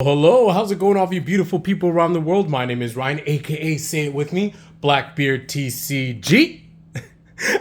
Hello, how's it going, all of you beautiful people around the world? My name is Ryan, aka say it with me, Blackbeard TCG.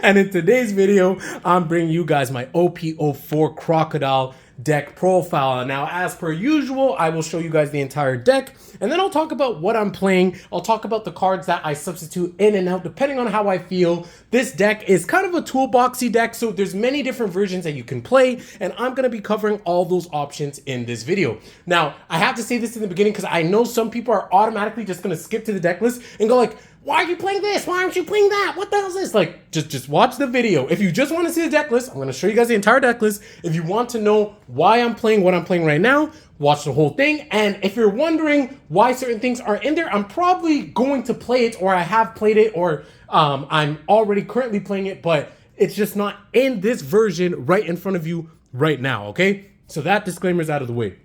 And in today's video, I'm bringing you guys my OP-04 Crocodile deck profile. Now, as per usual, I will show you guys the entire deck, and then I'll talk about what I'm playing. I'll talk about the cards that I substitute in and out depending on how I feel. This deck is kind of a toolboxy deck, so there's many different versions that you can play, and I'm going to be covering all those options in this video. Now, I have to say this in the beginning because I know some people are automatically just going to skip to the deck list and go like, why are you playing this? Why aren't you playing that? What the hell is this? Like, just watch the video. If you just want to see the deck list, I'm going to show you guys the entire deck list. If you want to know why I'm playing what I'm playing right now, watch the whole thing. And if you're wondering why certain things are in there, I'm probably going to play it, or I have played it, or I'm already currently playing it, but it's just not in this version right in front of you right now, okay? So that disclaimer is out of the way.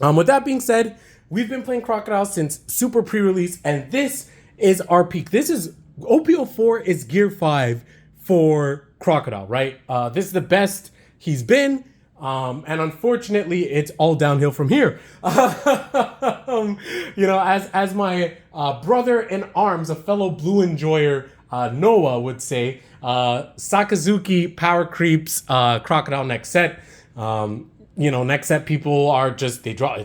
With that being said, we've been playing Crocodile since super pre-release, and this is our peak. This is OP-04 is gear 5 for Crocodile, right? This is the best he's been, and unfortunately, it's all downhill from here. You know, as my brother in arms, a fellow blue enjoyer, Noah would say, Sakazuki power creeps Crocodile next set. You know, next set people are just, they draw,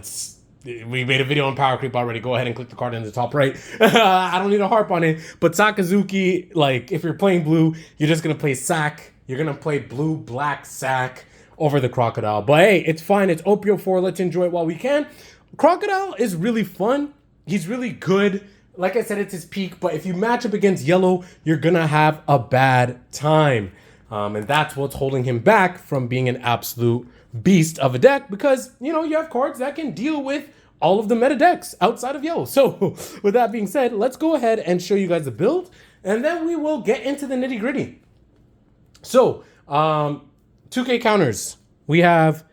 we made a video on power creep already. Go ahead and click the card in the top right. I don't need to harp on it. But Sakazuki, like, if you're playing blue, you're just going to play Sak. You're going to play blue, black, Sak over the Crocodile. But hey, it's fine. It's OP-04. Let's enjoy it while we can. Crocodile is really fun. He's really good. Like I said, it's his peak. But if you match up against yellow, you're going to have a bad time. And that's what's holding him back from being an absolute beast of a deck, because, you know, you have cards that can deal with all of the meta decks outside of yellow. So with that being said, let's go ahead and show you guys the build, and then we will get into the nitty gritty. So 2K counters. We have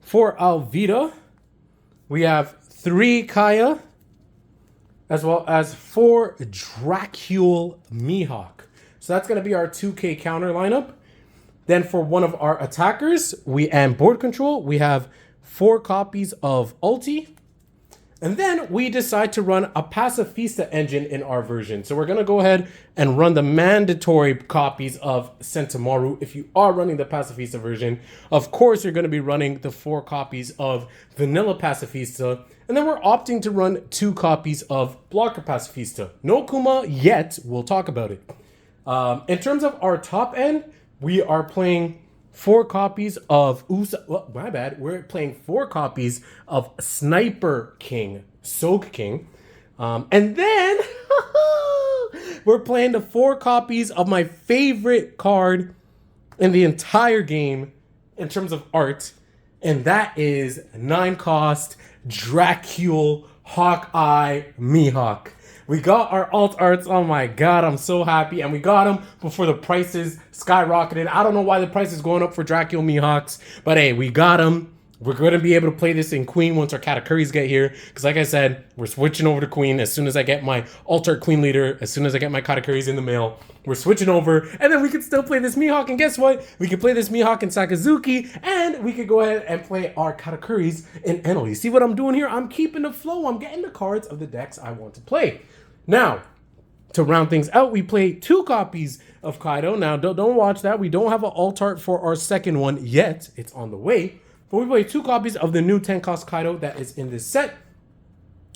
4 Alvida. We have 3 Kaya, as well as 4 Dracule Mihawk. So that's going to be our 2K counter lineup. Then for one of our attackers, and board control, we have 4 copies of Ulti. And then we decide to run a Pacifista engine in our version. So we're going to go ahead and run the mandatory copies of Sentomaru. If you are running the Pacifista version, of course, you're going to be running the 4 copies of Vanilla Pacifista. And then we're opting to run 2 copies of Blocker Pacifista. No Kuma yet. We'll talk about it. In terms of our top end, we are playing 4 copies of we're playing 4 copies of Sniper King, Soak King. And then we're playing the 4 copies of my favorite card in the entire game in terms of art. And that is 9 cost Dracule Hawkeye Mihawk. We got our alt arts. Oh my god, I'm so happy. And we got them before the prices skyrocketed. I don't know why the price is going up for Dracula Mihawks, but hey, we got them. We're going to be able to play this in Queen once our Katakuris get here. Because like I said, we're switching over to Queen as soon as I get my alt art Queen leader, as soon as I get my Katakuris in the mail. We're switching over, and then we can still play this Mihawk. And guess what? We can play this Mihawk in Sakazuki, and we could go ahead and play our Katakuris in Eno. You see what I'm doing here? I'm keeping the flow. I'm getting the cards of the decks I want to play. Now, to round things out, we play 2 copies of Kaido. Now, don't watch that. We don't have an alt art for our second one yet. It's on the way. But we play 2 copies of the new 10-cost Kaido that is in this set.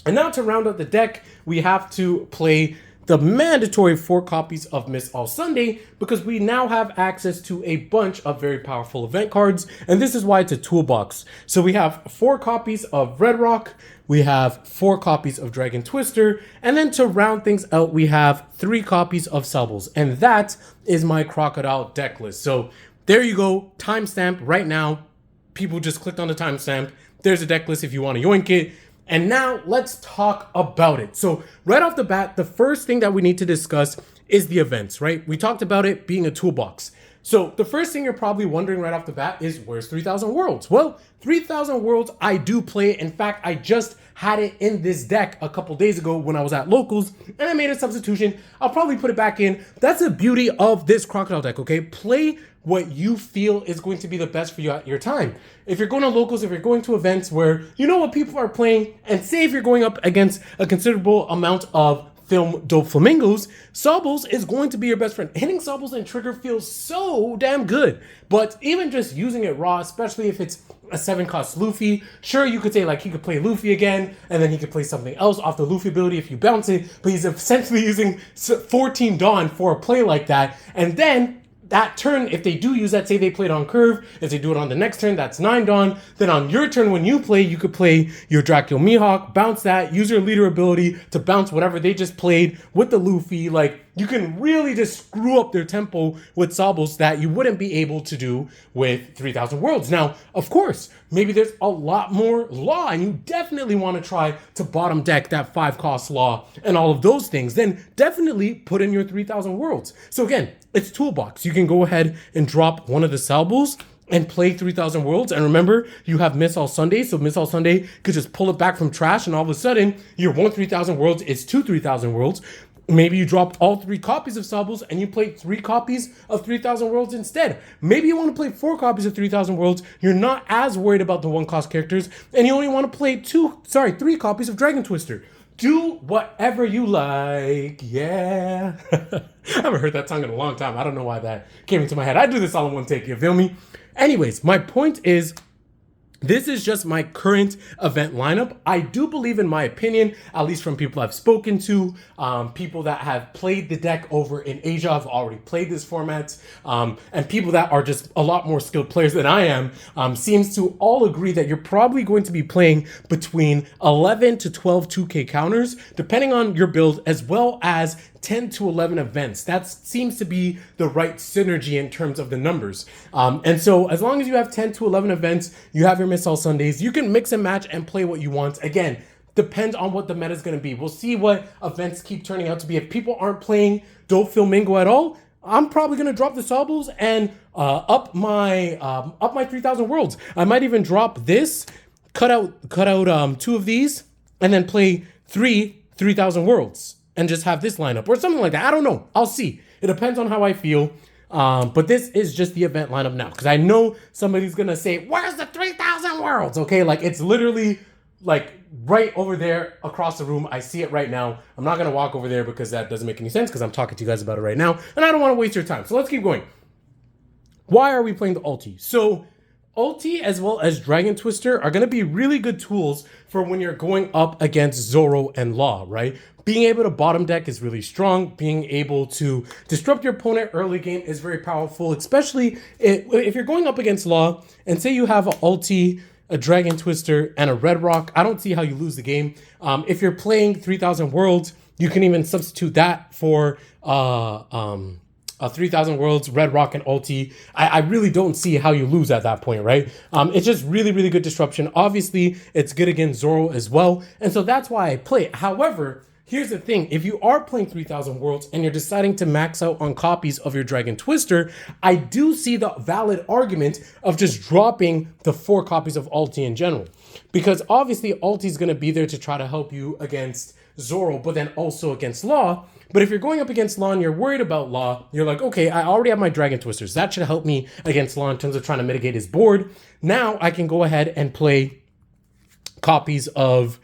And now to round out the deck, we have to play the mandatory 4 copies of Miss All Sunday, because we now have access to a bunch of very powerful event cards, and this is why it's a toolbox. So we have 4 copies of Red Rock, we have 4 copies of Dragon Twister, and then to round things out, we have 3 copies of Subbles, and that is my Crocodile deck list. So there you go, timestamp right now. People just clicked on the timestamp. There's a deck list if you want to yoink it. And now let's talk about it. So right off the bat, the first thing that we need to discuss is the events, right? We talked about it being a toolbox. So the first thing you're probably wondering right off the bat is, where's 3000 Worlds? Well, 3000 Worlds I do play. In fact, I just had it in this deck a couple days ago when I was at locals, and I made a substitution. I'll probably put it back in. That's the beauty of this Crocodile deck, okay? Play what you feel is going to be the best for you at your time. If you're going to locals, if you're going to events where you know what people are playing, and say if you're going up against a considerable amount of film dope flamingos, Sobbles is going to be your best friend. Hitting Sobbles and trigger feels so damn good. But even just using it raw, especially if it's a 7-cost Luffy, sure, you could say like he could play Luffy again, and then he could play something else off the Luffy ability if you bounce it, but he's essentially using 14 Dawn for a play like that, and then that turn, if they do use that, say they played on curve, if they do it on the next turn, that's 9 Dawn. Then on your turn, when you play, you could play your Dracula Mihawk, bounce that, use your leader ability to bounce whatever they just played with the Luffy. Like, you can really just screw up their tempo with Sobbles that you wouldn't be able to do with 3000 Worlds. Now, of course, maybe there's a lot more Law, and you definitely want to try to bottom deck that 5-cost Law and all of those things. Then definitely put in your 3000 Worlds. So again, it's toolbox. You can go ahead and drop one of the Sobbles and play 3000 Worlds. And remember, you have Miss All Sunday, so Miss All Sunday could just pull it back from trash, and all of a sudden, your 3000 Worlds is 2 3000 Worlds. Maybe you drop all 3 copies of Sobbles and you play 3 copies of 3000 Worlds instead. Maybe you want to play 4 copies of 3000 Worlds. You're not as worried about the 1-cost characters, and you only want to play 3 copies of Dragon Twister. Do whatever you like, yeah. I haven't heard that song in a long time. I don't know why that came into my head. I do this all in one take, you feel me? Anyways, my point is, this is just my current event lineup. I do believe, in my opinion, at least from people I've spoken to, people that have played the deck over in Asia, have already played this format, and people that are just a lot more skilled players than I am, seems to all agree that you're probably going to be playing between 11 to 12 2K counters, depending on your build, as well as 10 to 11 events. That seems to be the right synergy in terms of the numbers. And so as long as you have 10 to 11 events, you have your Miss All Sundays, you can mix and match and play what you want. Again, depends on what the meta is going to be. We'll see what events keep turning out to be. If people aren't playing Dope Flamingo at all, I'm probably going to drop the Sobbles and up my 3000 Worlds. I might even drop this, cut out 2 of these, and then play 3000 Worlds. And just have this lineup or something like that. I don't know. I'll see. It depends on how I feel. But this is just the event lineup now, because I know somebody's going to say, where's the 3000 Worlds? Okay, like it's literally like right over there across the room. I see it right now. I'm not going to walk over there because that doesn't make any sense, because I'm talking to you guys about it right now. And I don't want to waste your time. So let's keep going. Why are we playing the ulti? So ulti as well as Dragon Twister are going to be really good tools for when you're going up against Zoro and Law, right? Being able to bottom deck is really strong. Being able to disrupt your opponent early game is very powerful, especially if you're going up against Law and say you have an ulti, a Dragon Twister, and a Red Rock. I don't see how you lose the game. If you're playing 3000 Worlds, you can even substitute that for 3000 Worlds, Red Rock, and ulti. I really don't see how you lose at that point, right? It's just really, really good disruption. Obviously, it's good against Zoro as well, and so that's why I play it. However, here's the thing. If you are playing 3000 Worlds and you're deciding to max out on copies of your Dragon Twister, I do see the valid argument of just dropping the 4 copies of ulti in general. Because obviously, ulti is going to be there to try to help you against Zoro, but then also against Law. But if you're going up against Law and you're worried about Law, you're like, okay, I already have my Dragon Twisters. That should help me against Law in terms of trying to mitigate his board. Now I can go ahead and play copies of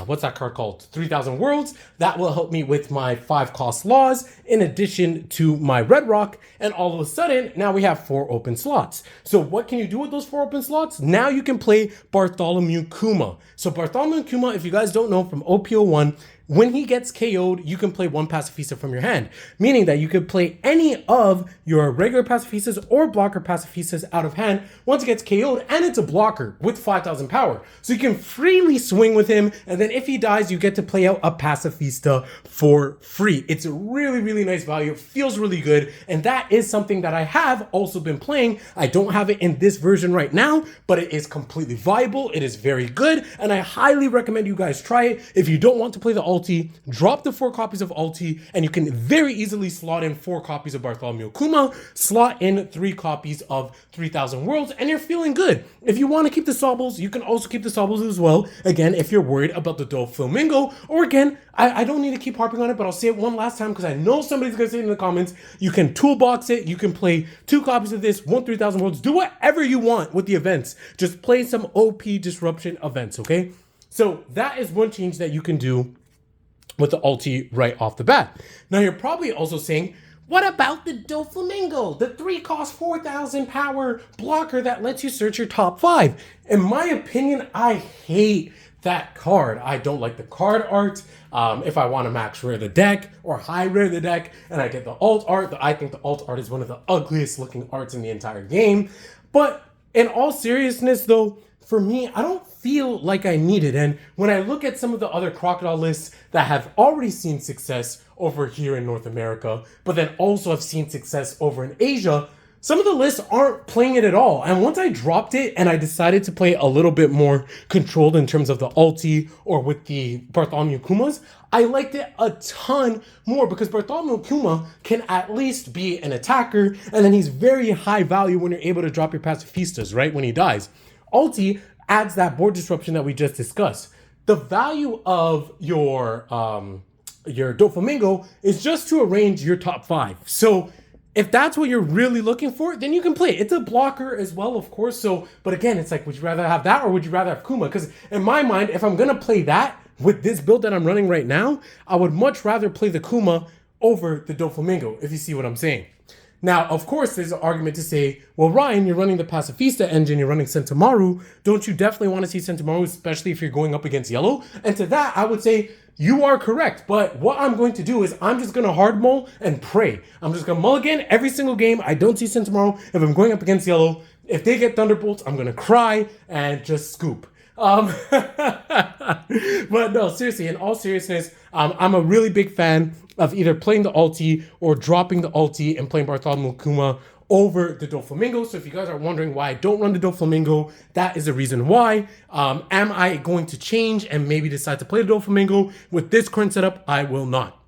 what's that card called? 3000 Worlds. That will help me with my 5-cost Laws in addition to my Red Rock. And all of a sudden, now we have 4 open slots. So what can you do with those 4 open slots? Now you can play Bartholomew Kuma. So Bartholomew Kuma, if you guys don't know from OP-01, when he gets KO'd, you can play 1 Pacifista from your hand, meaning that you could play any of your regular Pacifistas or blocker Pacifistas out of hand once he gets KO'd, and it's a blocker with 5000 power. So you can freely swing with him, and then if he dies, you get to play out a Pacifista for free. It's a really, really nice value. It feels really good, and that is something that I have also been playing. I don't have it in this version right now, but it is completely viable. It is very good, and I highly recommend you guys try it. If you don't want to play the ulti, drop the 4 copies of ulti, and you can very easily slot in 4 copies of Bartholomew Kuma, slot in 3 copies of 3000 Worlds, and you're feeling good. If you want to keep the Sobbles, you can also keep the Sobbles as well. Again, if you're worried about the Doflamingo, or again, I don't need to keep harping on it, but I'll say it one last time because I know somebody's going to say it in the comments. You can toolbox it. You can play 2 copies of this, 1 3000 Worlds. Do whatever you want with the events. Just play some OP disruption events, okay? So that is one change that you can do with the ulti right off the bat. Now you're probably also saying, what about the Doflamingo, the 3-cost 4000 power blocker that lets you search your top 5? In my opinion, I hate that card. I don't like the card art. If I want to max rare the deck or high rare the deck and I get the alt art, I think the alt art is one of the ugliest looking arts in the entire game. But in all seriousness though, for me, I don't feel like I need it. And when I look at some of the other Crocodile lists that have already seen success over here in North America, but then also have seen success over in Asia, some of the lists aren't playing it at all. And once I dropped it and I decided to play a little bit more controlled in terms of the ulti or with the Bartholomew Kumas, I liked it a ton more because Bartholomew Kuma can at least be an attacker, and then he's very high value when you're able to drop your pacifistas, right, when he dies. Ulti adds that board disruption that we just discussed. The value of your Doflamingo is just to arrange your top 5. So if that's what you're really looking for, then you can play it. It's a blocker as well, of course. So, but again, it's like, would you rather have that or would you rather have Kuma? Because in my mind, if I'm gonna play that with this build that I'm running right now, I would much rather play the Kuma over the Doflamingo, if you see what I'm saying. Now, of course, there's an argument to say, well, Ryan, you're running the Pacifista engine, you're running Sentomaru. Don't you definitely want to see Sentomaru, especially if you're going up against yellow? And to that, I would say, you are correct. But what I'm going to do is I'm just going to hard mull and pray. I'm just going to mulligan every single game. I don't see Sentomaru. If I'm going up against yellow, if they get Thunderbolts, I'm going to cry and just scoop. But no, seriously, in all seriousness, I'm a really big fan of either playing the ulti or dropping the ulti and playing Bartholomew Kuma over the Doflamingo. So if you guys are wondering why I don't run the Doflamingo, that is the reason why. Am I going to change and maybe decide to play the Doflamingo? With this current setup, I will not.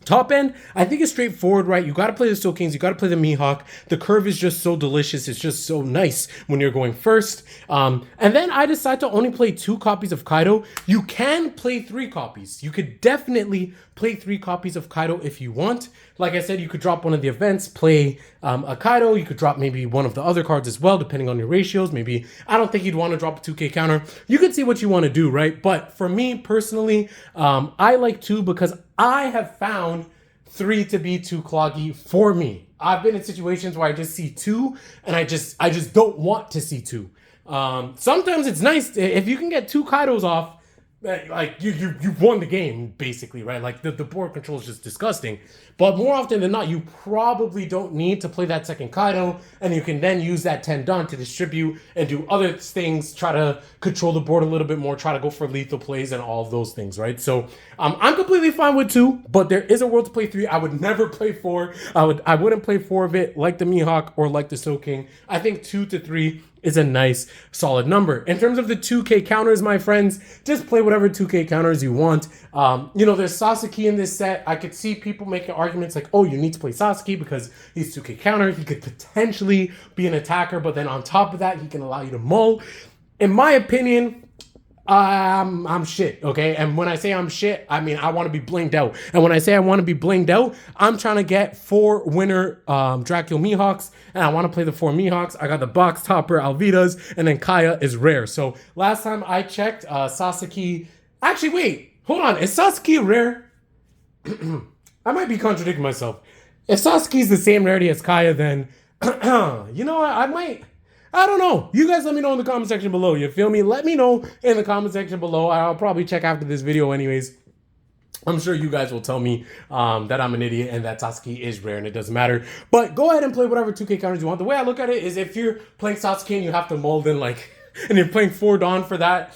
Top end, I think it's straightforward, right? You got to play the Soul Kings. You got to play the Mihawk. The curve is just so delicious. It's just so nice when you're going first. And then I decide to only play 2 copies of Kaido. You can play 3 copies. You could definitely play 3 copies of Kaido if you want. Like I said, you could drop one of the events, play a Kaido. You could drop maybe one of the other cards as well, depending on your ratios. Maybe, I don't think you'd want to drop a 2K counter. You could see what you want to do, right? But for me personally, I like 2 because I have found 3 to be too cloggy for me. I've been in situations where I just see 2 and I just don't want to see 2. Sometimes it's nice if you can get 2 Kaidos off, like you won the game basically, right? Like the board control is just disgusting. But more often than not, you probably don't need to play that second Kaido, and you can then use that Tendon to distribute and do other things, try to control the board a little bit more, try to go for lethal plays and all of those things, right? So I'm completely fine with 2, but there is a world to play 3. I would never play 4. I wouldn't play 4 of it like the Mihawk or like the Soul King. I think 2 to 3 is a nice solid number. In terms of the 2K counters, my friends, just play whatever 2K counters you want. There's Sasuke in this set. I could see people making arguments like, oh, you need to play Sasuke because he's 2K counter. He could potentially be an attacker, but then on top of that, he can allow you to mull. In my opinion, I'm shit, okay? And when I say I'm shit, I mean I want to be blinged out. And when I say I want to be blinged out, I'm trying to get 4 winner Dracula Mihawks, and I want to play the 4 Mihawks. I got the box topper Alvidas, and then Kaya is rare. So last time I checked, Sasuke... Actually, wait, hold on. Is Sasuke rare? I might be contradicting myself. If Sasuke's the same rarity as Kaya, then you know what? I don't know. You guys let me know in the comment section below. You feel me? Let me know in the comment section below. I'll probably check after this video anyways. I'm sure you guys will tell me that I'm an idiot and that Sasuke is rare and it doesn't matter. But go ahead and play whatever 2K counters you want. The way I look at it is if you're playing Sasuke and you have to mold in and you're playing 4 Dawn for that,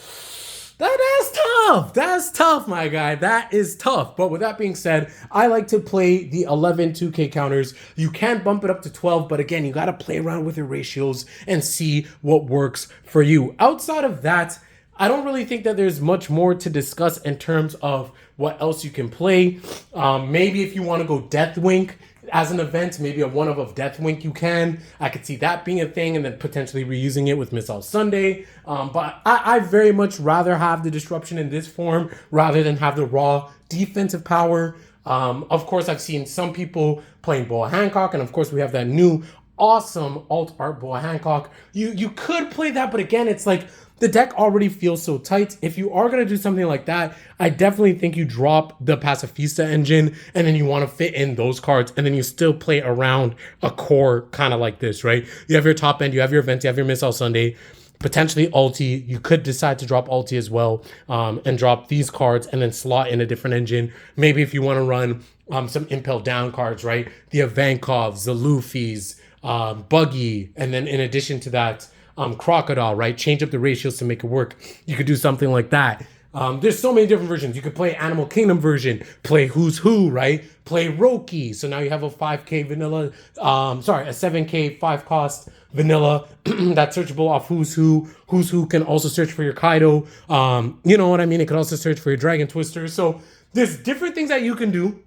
that's tough. That's tough, my guy. That is tough. But with that being said, I like to play the 11 2K counters. You can bump it up to 12, but again, you got to play around with your ratios and see what works for you. Outside of that, I don't really think that there's much more to discuss in terms of what else you can play. Maybe if you want to go Deathwink as an event, maybe a one-of Deathwink you can. I could see that being a thing and then potentially reusing it with Missile Sunday. But I very much rather have the disruption in this form rather than have the raw defensive power. Of course, I've seen some people playing Boa Hancock, and of course we have that new awesome alt art Boa Hancock. You could play that, but again, it's like the deck already feels so tight. If you are going to do something like that, I definitely think you drop the Pacifista engine and then you want to fit in those cards and then you still play around a core kind of like this, right? You have your top end, you have your event, you have your Missile Sunday, potentially ulti. You could decide to drop ulti as well and drop these cards and then slot in a different engine. Maybe if you want to run some Impel Down cards, right? The Ivankovs, the Luffys, Buggy, and then in addition to that, Crocodile, right? Change up the ratios to make it work. You could do something like that. There's so many different versions. You could play Animal Kingdom version, play Who's Who, right? Play Roki. So now you have a 5k vanilla, a 7k 5 cost vanilla that's searchable off Who's Who. Who's Who can also search for your Kaido. You know what I mean? It could also search for your Dragon Twister. So there's different things that you can do.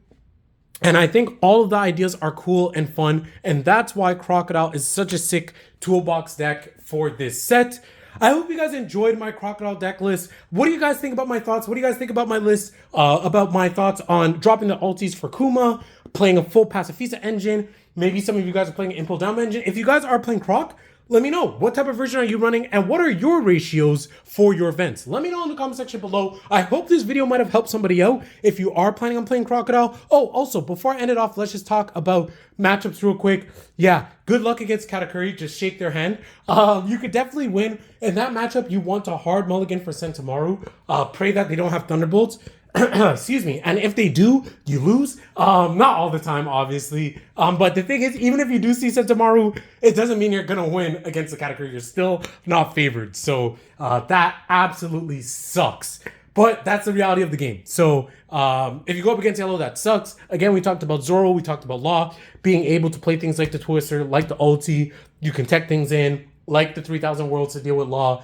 And I think all of the ideas are cool and fun. And that's why Crocodile is such a sick toolbox deck for this set. I hope you guys enjoyed my Crocodile deck list. What do you guys think about my thoughts? What do you guys think about my list? About my thoughts on dropping the ultis for Kuma, playing a full Pacifista engine. Maybe some of you guys are playing an Impel Down engine. If you guys are playing Croc, let me know. What type of version are you running and what are your ratios for your events? Let me know in the comment section below. I hope this video might have helped somebody out if you are planning on playing Crocodile. Oh, also, before I end it off, let's just talk about matchups real quick. Yeah, good luck against Katakuri. Just shake their hand. You could definitely win. In that matchup, you want a hard mulligan for Sentomaru. Pray that they don't have Thunderbolts. Excuse me. And if they do, you lose. Not all the time, obviously. But the thing is, even if you do see Sentomaru, it doesn't mean you're gonna win against the category. You're still not favored. So that absolutely sucks. But that's the reality of the game. So if you go up against Yellow, that sucks. Again, we talked about Zoro, we talked about Law, being able to play things like the Twister, like the ulti. You can tech things in, like the 3000 Worlds to deal with Law.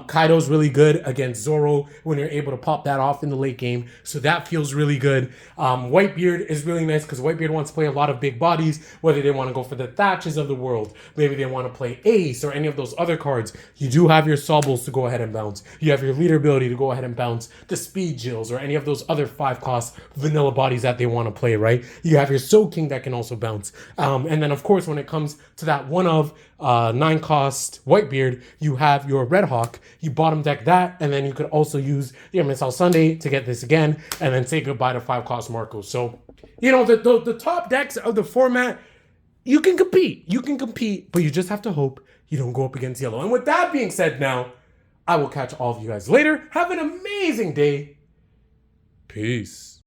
Kaido's really good against Zoro when you're able to pop that off in the late game. So that feels really good. Whitebeard is really nice because Whitebeard wants to play a lot of big bodies, whether they want to go for the Thatches of the world. Maybe they want to play Ace or any of those other cards. You do have your Sobbles to go ahead and bounce. You have your leader ability to go ahead and bounce the Speed Jills or any of those other 5-cost vanilla bodies that they want to play, right? You have your Soul King that can also bounce. And then, of course, when it comes to that 9-cost Whitebeard, you have your Red Hawk. You bottom deck that, and then you could also use your Missile Sunday to get this again, and then say goodbye to 5-cost Marco. So, you know, the top decks of the format, you can compete. You can compete, but you just have to hope you don't go up against Yellow. And with that being said now, I will catch all of you guys later. Have an amazing day. Peace.